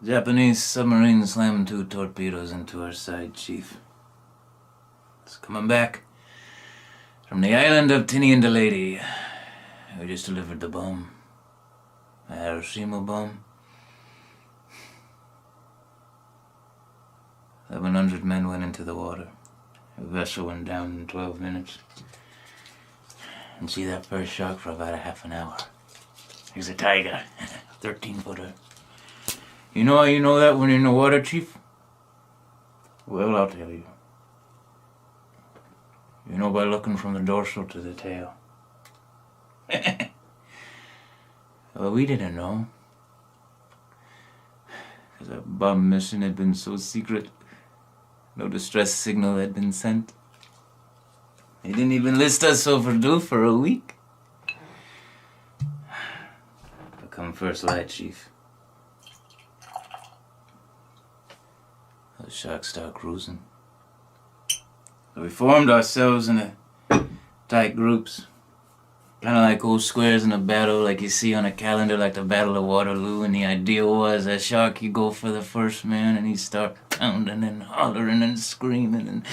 Japanese submarine slammed 2 torpedoes into our side, Chief. It's coming back from the island of Tinian Lady. We just delivered the bomb. The Hiroshima bomb. 1,100 men went into the water. The vessel went down in 12 minutes. And see that first shock for about a half an hour. He's a tiger. 13-footer. You know how you know that when you're in the water, Chief? Well, I'll tell you. You know by looking from the dorsal to the tail. Well, we didn't know. Because that bomb mission had been so secret. No distress signal had been sent. They didn't even list us overdue for a week. But come first light, Chief. The sharks start cruising. So we formed ourselves in tight groups. Kind of like old squares in a battle like you see on a calendar, like the Battle of Waterloo. And the idea was that shark, he'd go for the first man and he'd start pounding and hollering and screaming. And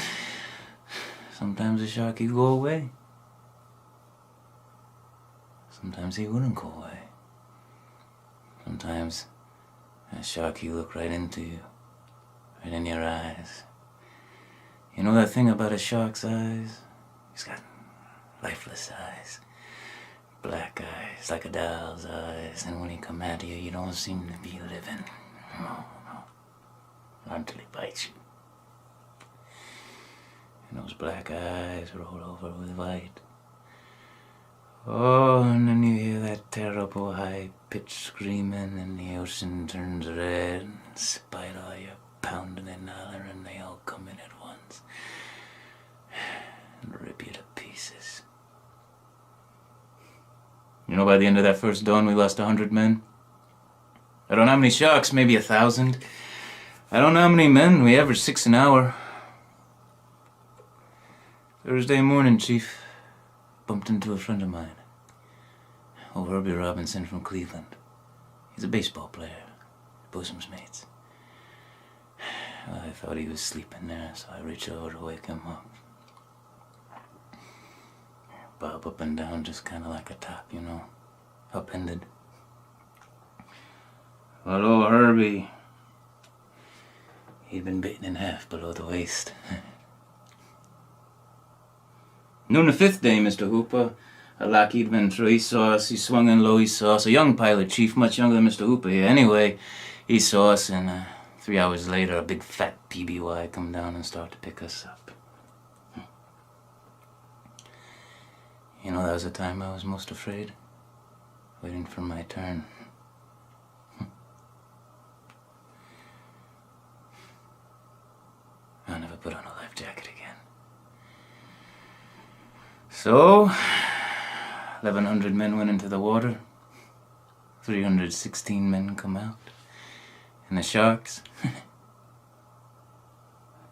sometimes the shark, he'd go away. Sometimes he wouldn't go away. Sometimes that shark, he'd look right into you. Right in your eyes. You know that thing about a shark's eyes? He's got lifeless eyes. Black eyes, like a doll's eyes. And when he come at you, you don't seem to be living. No. Not until he bites you. And those black eyes roll over with white. Oh, and then you hear that terrible high-pitched screaming, and the ocean turns red, and despite all your pounding and hollering, they all come in at once and rip you to pieces. You know, by the end of that first dawn, we lost 100 men. I don't know how many sharks, maybe 1,000. I don't know how many men. We averaged 6 an hour. Thursday morning, Chief. Bumped into a friend of mine. Old Herbie Robinson from Cleveland. He's a baseball player. Bosom's mates. Well, I thought he was sleeping there, so I reached over to wake him up. Bob up and down, just kind of like a top, you know, upended. Well, old Herbie, he'd been bitten in half below the waist. Noon the 5th day, Mr. Hooper, a Lockheed Venturi, he saw us, he swung in low, he saw us, a young pilot, Chief, much younger than Mr. Hooper here. Anyway, he saw us, and 3 hours later, a big fat PBY come down and started to pick us up. You know, that was the time I was most afraid. Waiting for my turn. I'll never put on a life jacket again. So, 1,100 men went into the water. 316 men come out. And the sharks,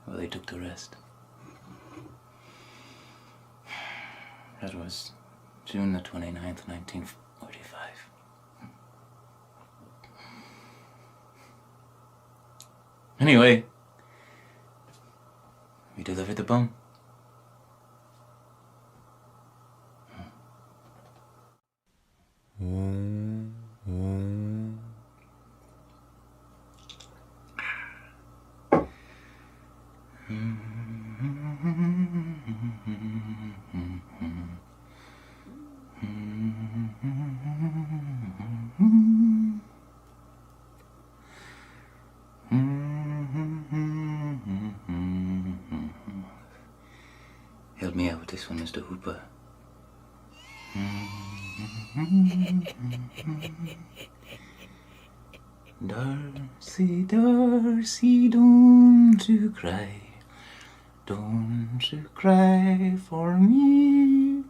well, they took the rest. That was June the 29th, 1945. Anyway, we delivered the bomb. Help me out with this one, Mr. Hooper. Darcy, Darcy, don't you cry. Don't you cry for me.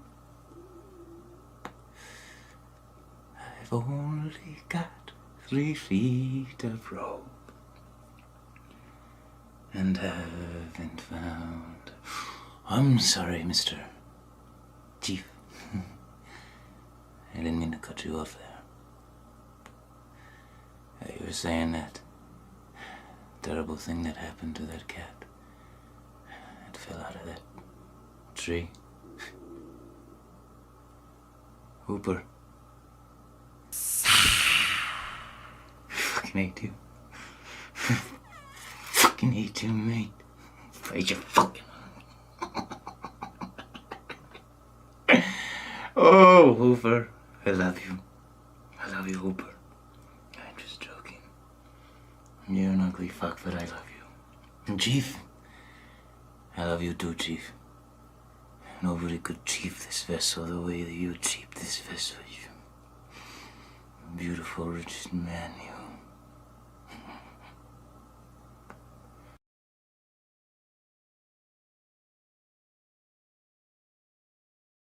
I've only got 3 feet of rope and haven't found... I'm sorry, Mr. Chief. I didn't mean to cut you off there. You were saying that terrible thing that happened to that cat. It fell out of that tree. Hooper. Fucking hate you. Fucking hate you, mate. Hate you fucking. Oh, Hooper. I love you. I love you, Hooper. I'm just joking. You're an ugly fuck, but I love you. And Chief, I love you too, Chief. Nobody could chief this vessel the way that you chief this vessel. You beautiful, rich man, you